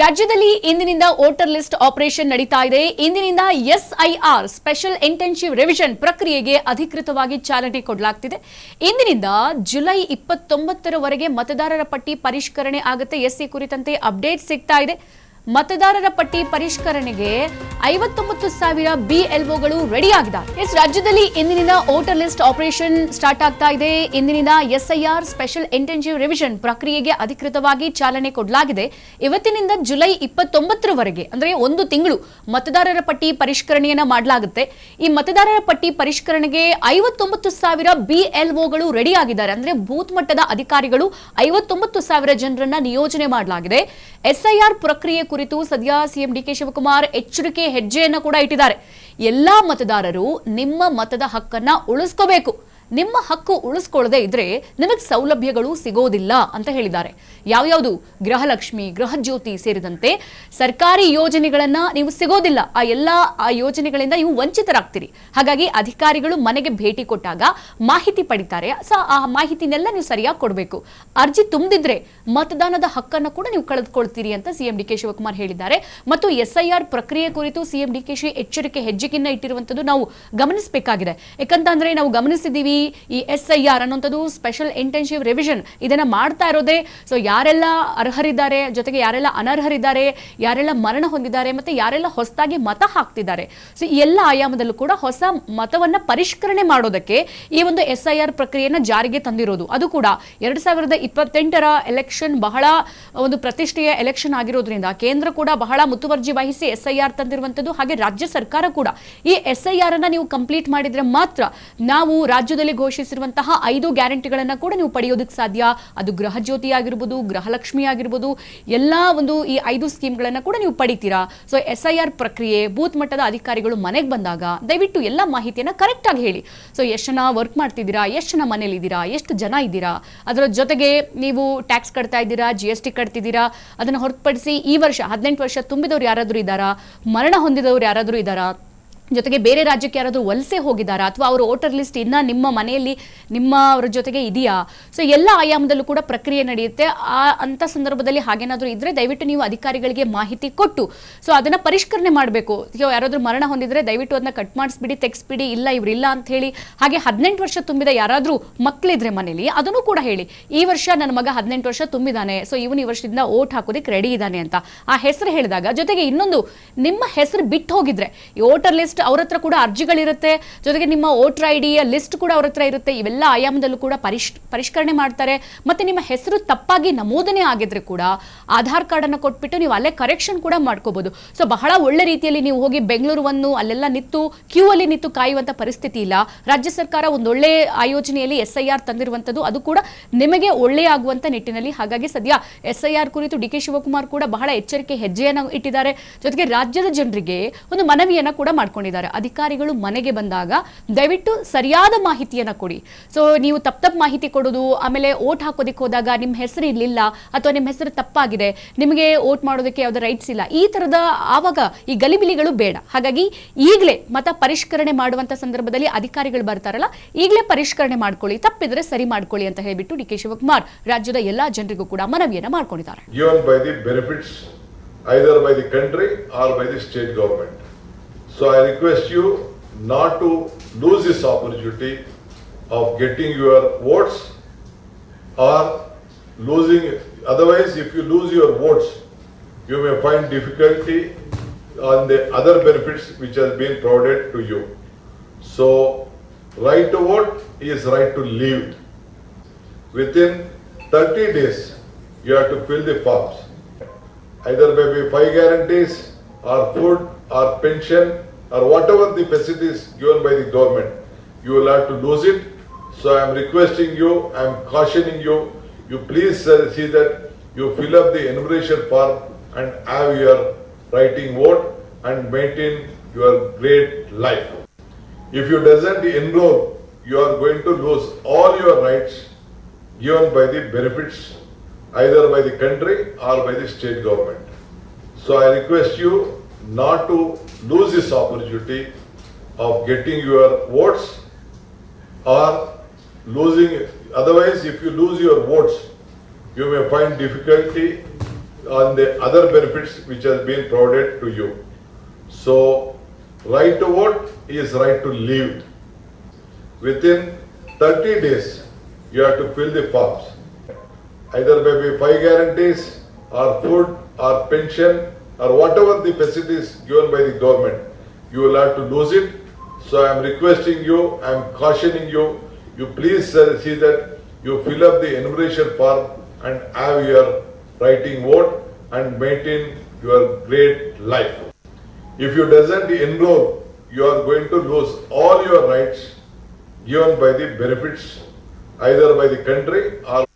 ರಾಜ್ಯದಲ್ಲಿ ಇಂದಿನಿಂದ voter list operation ನಡೀತಾ ಇದೆ. ಇಂದಿನಿಂದ ಎಸ್ಐಆರ್ ಸ್ಪೆಷಲ್ ಇಂಟೆನ್ಸಿವ್ ರಿವಿಷನ್ ಪ್ರಕ್ರಿಯೆಗೆ ಅಧಿಕೃತವಾಗಿ ಚಾಲನೆ ಕೊಡಲಾಗ್ತಿದೆ. ಇಂದಿನಿಂದ ಜುಲೈ 29ರವರೆಗೆ ಮತದಾರರ ಪಟ್ಟಿ ಪರಿಷ್ಕರಣೆ ಆಗುತ್ತೆ. ಈ ಕುರಿತಂತೆ ಅಪ್ಡೇಟ್ ಸಿಗ್ತಾ ಇದೆ. ಮತದಾರರ ಪಟ್ಟಿ ಪರಿಷ್ಕರಣೆಗೆ 59,000 ಬಿಎಲ್ಒಗಳು ರೆಡಿ ಆಗಿದ್ದಾರೆ. ರಾಜ್ಯದಲ್ಲಿ ಇಂದಿನಿಂದ ವೋಟರ್ ಲಿಸ್ಟ್ ಆಪರೇಷನ್ ಸ್ಟಾರ್ಟ್ ಆಗ್ತಾ ಇದೆ. ಇಂದಿನಿಂದ ಎಸ್ಐಆರ್ ಸ್ಪೆಷಲ್ ಇಂಟೆನ್ಸಿವ್ ರಿವಿಷನ್ ಪ್ರಕ್ರಿಯೆಗೆ ಅಧಿಕೃತವಾಗಿ ಚಾಲನೆ ಕೊಡಲಾಗಿದೆ. ಇವತ್ತಿನಿಂದ ಜುಲೈ 29ರವರೆಗೆ ಅಂದ್ರೆ ಒಂದು ತಿಂಗಳು ಮತದಾರರ ಪಟ್ಟಿ ಪರಿಷ್ಕರಣೆಯನ್ನ ಮಾಡಲಾಗುತ್ತೆ. ಈ ಮತದಾರರ ಪಟ್ಟಿ ಪರಿಷ್ಕರಣೆಗೆ 59,000 ಬಿಎಲ್ಒಗಳು ರೆಡಿ ಆಗಿದ್ದಾರೆ. ಅಂದ್ರೆ ಬೂತ್ ಮಟ್ಟದ ಅಧಿಕಾರಿಗಳು 59,000 ಜನರನ್ನ ನಿಯೋಜನೆ ಮಾಡಲಾಗಿದೆ. ಎಸ್ಐಆರ್ ಪ್ರಕ್ರಿಯೆ ಕುರಿತು ಸದ್ಯ ಸಿಎಂ ಡಿಕೆ ಶಿವಕುಮಾರ್ ಎಚ್ಚರಿಕೆ ಹೆಜ್ಜೆಯನ್ನು ಕೂಡ ಇಟ್ಟಿದ್ದಾರೆ. ಎಲ್ಲಾ ಮತದಾರರು ನಿಮ್ಮ ಮತದ ಹಕ್ಕನ್ನ ಉಳಿಸ್ಕೋಬೇಕು. ನಿಮ್ಮ ಹಕ್ಕು ಉಳಿಸ್ಕೊಳ್ಳದೆ ಇದ್ರೆ ನಿಮಗೆ ಸೌಲಭ್ಯಗಳು ಸಿಗೋದಿಲ್ಲ ಅಂತ ಹೇಳಿದ್ದಾರೆ. ಯಾವ್ಯಾವುದು ಗೃಹಲಕ್ಷ್ಮಿ, ಗೃಹ ಜ್ಯೋತಿ ಸೇರಿದಂತೆ ಸರ್ಕಾರಿ ಯೋಜನೆಗಳನ್ನ ನೀವು ಸಿಗೋದಿಲ್ಲ. ಆ ಯೋಜನೆಗಳಿಂದ ನೀವು ವಂಚಿತರಾಗ್ತೀರಿ. ಹಾಗಾಗಿ ಅಧಿಕಾರಿಗಳು ಮನೆಗೆ ಭೇಟಿ ಕೊಟ್ಟಾಗ ಮಾಹಿತಿ ಪಡಿತಾರೆ. ಆ ಮಾಹಿತಿನೆಲ್ಲ ನೀವು ಸರಿಯಾಗಿ ಕೊಡಬೇಕು. ಅರ್ಜಿ ತುಂಬಿದ್ರೆ ಮತದಾನದ ಹಕ್ಕನ್ನು ಕೂಡ ನೀವು ಕಳೆದುಕೊಳ್ತೀರಿ ಅಂತ ಸಿಎಂ ಡಿಕೆ ಶಿವಕುಮಾರ್ ಹೇಳಿದ್ದಾರೆ. ಮತ್ತು ಎಸ್ಐಆರ್ ಪ್ರಕ್ರಿಯೆ ಕುರಿತು ಸಿಎಂ ಡಿಕೆಶಿ ಎಚ್ಚರಿಕೆ ಹೆಜ್ಜೆಗಿನ್ನ ಇಟ್ಟಿರುವಂತದ್ದು ನಾವು ಗಮನಿಸಬೇಕಾಗಿದೆ. ಯಾಕಂತಂದ್ರೆ ನಾವು ಗಮನಿಸಿದೀವಿ, ಈ ಎಸ್ಐಆರ್ ಅನ್ನುವಂಥದ್ದು ಸ್ಪೆಷಲ್ ಇಂಟೆನ್ಸಿವ್ ರಿವಿಷನ್ ಇದನ್ನ ಮಾಡ್ತಾ ಇರೋದೇ ಸೊ ಯಾರೆಲ್ಲ ಅರ್ಹರಿದ್ದಾರೆ, ಜೊತೆಗೆ ಯಾರೆಲ್ಲ ಅನರ್ಹರಿದ್ದಾರೆ, ಯಾರೆಲ್ಲ ಮರಣ ಹೊಂದಿದ್ದಾರೆ, ಮತ್ತೆ ಯಾರೆಲ್ಲ ಹೊಸದಾಗಿ ಮತ ಹಾಕ್ತಿದ್ದಾರೆ, ಸೊ ಈ ಎಲ್ಲ ಆಯಾಮದಲ್ಲೂ ಕೂಡ ಹೊಸ ಮತವನ್ನ ಪರಿಷ್ಕರಣೆ ಮಾಡೋದಕ್ಕೆ ಈ ಒಂದು ಎಸ್ಐಆರ್ ಪ್ರಕ್ರಿಯೆಯನ್ನ ಜಾರಿಗೆ ತಂದಿರೋದು. ಅದು ಕೂಡ 2028ರ ಎಲೆಕ್ಷನ್ ಬಹಳ ಒಂದು ಪ್ರತಿಷ್ಠೆಯ ಎಲೆಕ್ಷನ್ ಆಗಿರೋದ್ರಿಂದ ಕೇಂದ್ರ ಕೂಡ ಬಹಳ ಮುತುವರ್ಜಿ ವಹಿಸಿ ಎಸ್ಐಆರ್ ತಂದಿರುವಂತದ್ದು. ಹಾಗೆ ರಾಜ್ಯ ಸರ್ಕಾರ ಕೂಡ ಈ ಎಸ್ಐಆರ್ ಅನ್ನ ನೀವು ಕಂಪ್ಲೀಟ್ ಮಾಡಿದ್ರೆ ಮಾತ್ರ ನಾವು ರಾಜ್ಯದಲ್ಲಿ ಘೋಷಿಸಿರುವಂತಹ 5 ಗ್ಯಾರಂಟಿಗಳನ್ನ ಕೂಡ ನೀವು ಪಡೆಯೋದಕ್ಕೆ ಸಾಧ್ಯ. ಅದು ಗೃಹ ಜ್ಯೋತಿ ಆಗಿರ್ಬೋದು, ಗೃಹಲಕ್ಷ್ಮಿ ಆಗಿರ್ಬೋದು, ಎಲ್ಲಾ ಒಂದು ಈ 5 ಸ್ಕೀಮ್ಗಳನ್ನ ಕೂಡ ನೀವು ಪಡಿತೀರಾ. ಸೊ ಎಸ್ಐಆರ್ ಪ್ರಕ್ರಿಯೆ ಬೂತ್ ಮಟ್ಟದ ಅಧಿಕಾರಿಗಳು ಮನೆಗೆ ಬಂದಾಗ ದಯವಿಟ್ಟು ಎಲ್ಲ ಮಾಹಿತಿಯನ್ನ ಕರೆಕ್ಟ್ ಆಗಿ ಹೇಳಿ. ಸೊ ಎಷ್ಟು ಜನ ವರ್ಕ್ ಮಾಡ್ತಿದ್ದೀರಾ, ಎಷ್ಟು ಜನ ಮನೇಲಿ ಇದ್ದೀರಾ, ಎಷ್ಟು ಜನ ಇದ್ದೀರಾ, ಅದರ ಜೊತೆಗೆ ನೀವು ಟ್ಯಾಕ್ಸ್ ಕಟ್ತಾ ಇದ್ದೀರಾ, GST ಕಟ್ತಿದ್ದೀರಾ, ಅದನ್ನ ಹೊರತುಪಡಿಸಿ ಈ ವರ್ಷ 18 ವರ್ಷ ತುಂಬಿದವರು ಯಾರಾದರೂ ಇದ್ದಾರಾ, ಮರಣ ಹೊಂದಿದವರು ಯಾರಾದರೂ ಇದ್ದಾರಾ, ಜೊತೆಗೆ ಬೇರೆ ರಾಜ್ಯಕ್ಕೆ ಯಾರಾದರೂ ವಲಸೆ ಹೋಗಿದ್ದಾರಾ, ಅಥವಾ ಅವರು ವೋಟರ್ ಲಿಸ್ಟ್ ಇನ್ನ ನಿಮ್ಮ ಮನೆಯಲ್ಲಿ ನಿಮ್ಮವರ ಜೊತೆಗೆ ಇದೆಯಾ. ಸೊ ಎಲ್ಲ ಆಯಾಮದಲ್ಲೂ ಕೂಡ ಪ್ರಕ್ರಿಯೆ ನಡೆಯುತ್ತೆ. ಅಂತ ಸಂದರ್ಭದಲ್ಲಿ ಹಾಗೇನಾದರೂ ಇದ್ರೆ ದಯವಿಟ್ಟು ನೀವು ಅಧಿಕಾರಿಗಳಿಗೆ ಮಾಹಿತಿ ಕೊಟ್ಟು ಸೊ ಅದನ್ನ ಪರಿಷ್ಕರಣೆ ಮಾಡಬೇಕು. ಯಾರಾದರೂ ಮರಣ ಹೊಂದಿದ್ರೆ ದಯವಿಟ್ಟು ಅದನ್ನ ಕಟ್ ಮಾಡಿಸ್ಬಿಡಿ, ತೆಗೆಸ್ಬಿಡಿ, ಇಲ್ಲ ಇವರಿಲ್ಲ ಅಂತ ಹೇಳಿ. ಹಾಗೆ 18 ವರ್ಷ ತುಂಬಿದ ಯಾರಾದರೂ ಮಕ್ಕಳಿದ್ರೆ ಮನೇಲಿ ಅದನ್ನು ಕೂಡ ಹೇಳಿ, ಈ ವರ್ಷ ನನ್ನ ಮಗ 18 ವರ್ಷ ತುಂಬಿದಾನೆ, ಸೊ ಇವನು ಈ ವರ್ಷದಿಂದ ವೋಟ್ ಹಾಕೋದಕ್ಕೆ ರೆಡಿ ಇದ್ದಾನೆ ಅಂತ ಆ ಹೆಸರು ಹೇಳಿದಾಗ, ಜೊತೆಗೆ ಇನ್ನೊಂದು ನಿಮ್ಮ ಹೆಸರು ಬಿಟ್ಟು ಹೋಗಿದ್ರೆ ಈ ವೋಟರ್ ಲಿಸ್ಟ್ ಅವ್ರ ಹತ್ರ ಕೂಡ ಅರ್ಜಿಗಳಿರುತ್ತೆ, ಜೊತೆಗೆ ನಿಮ್ಮ ವೋಟರ್ ID ಲಿಸ್ಟ್ ಕೂಡ ಅವ್ರ ಹತ್ರ ಇರುತ್ತೆ. ಇವೆಲ್ಲ ಆಯಾಮದಲ್ಲೂ ಕೂಡ ಪರಿಷ್ಕರಣೆ ಮಾಡ್ತಾರೆ. ಮತ್ತೆ ನಿಮ್ಮ ಹೆಸರು ತಪ್ಪಾಗಿ ನಮೂದನೆ ಆಗಿದ್ರೆ ಕೂಡ ಆಧಾರ್ ಕಾರ್ಡ್ ಅನ್ನು ಕೊಟ್ಬಿಟ್ಟು ನೀವು ಅಲ್ಲೇ ಕರೆಕ್ಷನ್ ಕೂಡ ಮಾಡ್ಕೋಬಹುದು. ಸೊ ಬಹಳ ಒಳ್ಳೆ ರೀತಿಯಲ್ಲಿ ನೀವು ಹೋಗಿ ಬೆಂಗಳೂರನ್ನು ಅಲ್ಲೆಲ್ಲ ಕ್ಯೂ ಅಲ್ಲಿ ನಿಂತು ಕಾಯುವಂತ ಪರಿಸ್ಥಿತಿ ಇಲ್ಲ. ರಾಜ್ಯ ಸರ್ಕಾರ ಒಂದೊಳ್ಳೆ ಆಯೋಜನೆಯಲ್ಲಿ ಎಸ್ಐಆರ್ ತಂದಿರುವಂತದ್ದು, ಅದು ಕೂಡ ನಿಮಗೆ ಒಳ್ಳೆ ಆಗುವಂತ ನಿಟ್ಟಿನಲ್ಲಿ. ಹಾಗಾಗಿ ಸದ್ಯ ಎಸ್ಐಆರ್ ಕುರಿತು ಡಿಕೆ ಶಿವಕುಮಾರ್ ಕೂಡ ಬಹಳ ಎಚ್ಚರಿಕೆ ಹೆಜ್ಜೆಯನ್ನು ಇಟ್ಟಿದ್ದಾರೆ. ಜೊತೆಗೆ ರಾಜ್ಯದ ಜನರಿಗೆ ಒಂದು ಮನವಿಯನ್ನ ಕೂಡ ಮಾಡ್ಕೊಂಡಿದ್ದಾರೆ. ಅಧಿಕಾರಿಗಳು ಮನೆಗೆ ಬಂದಾಗ ದಯವಿಟ್ಟು ಸರಿಯಾದ ಮಾಹಿತಿಯನ್ನ ಕೊಡಿ. ಸೊ ನೀವು ತಪ್ಪು ಮಾಹಿತಿ ಕೊಡೋದು, ಆಮೇಲೆ ವೋಟ್ ಹಾಕೋದಕ್ಕೆ ಹೋದಾಗ ನಿಮ್ಮ ಹೆಸರು ಇರಲಿಲ್ಲ ಅಥವಾ ನಿಮ್ಮ ಹೆಸರು ತಪ್ಪಾಗಿದೆ, ನಿಮಗೆ ವೋಟ್ ಮಾಡೋದಕ್ಕೆ ಯಾವುದೇ ರೈಟ್ಸ್ ಇಲ್ಲ, ಈ ತರದ ಆವಾಗ ಈ ಗಲಿಬಿಲಿಗಳು ಬೇಡ. ಹಾಗಾಗಿ ಈಗಲೇ ಮತ ಪರಿಷ್ಕರಣೆ ಮಾಡುವಂತ ಸಂದರ್ಭದಲ್ಲಿ ಅಧಿಕಾರಿಗಳು ಬರ್ತಾರಲ್ಲ, ಈಗಲೇ ಪರಿಷ್ಕರಣೆ ಮಾಡ್ಕೊಳ್ಳಿ, ತಪ್ಪಿದ್ರೆ ಸರಿ ಮಾಡ್ಕೊಳ್ಳಿ ಅಂತ ಹೇಳಿಬಿಟ್ಟು ಡಿಕೆ ಶಿವಕುಮಾರ್ ರಾಜ್ಯದ ಎಲ್ಲಾ ಜನರಿಗೂ ಕೂಡ ಮನವಿಯನ್ನ ಮಾಡ್ಕೊಂಡಿದ್ದಾರೆ. either by the country or by the state government. So I request you not to lose this opportunity of getting your votes or losing. Otherwise, if you lose your votes, you may find difficulty on the other benefits which has been provided to you. So right to vote is right to live. Within 30 days, you have to fill the forms. Either maybe 5 guarantees or food or pension or whatever the facilities given by the government, you will have to lose it. So I am requesting you, I am cautioning you, you please see that you fill up the enumeration form and have your writing vote and maintain your great life. If you doesn't enroll, you are going to lose all your rights given by the benefits either by the country or by the state government. So I request you not to lose this opportunity of getting your votes or losing. Otherwise, if you lose your votes, you may find difficulty on the other benefits which has been provided to you. So, right to vote is right to live. Within 30 days, you have to fill the forms. Either maybe 5 guarantees or food or pension or whatever the facilities given by the government, you will have to lose it. So I am requesting you, I am cautioning you, you please see that you fill up the enumeration form and have your writing vote and maintain your great life. If you doesn't enroll, you are going to lose all your rights given by the benefits either by the country or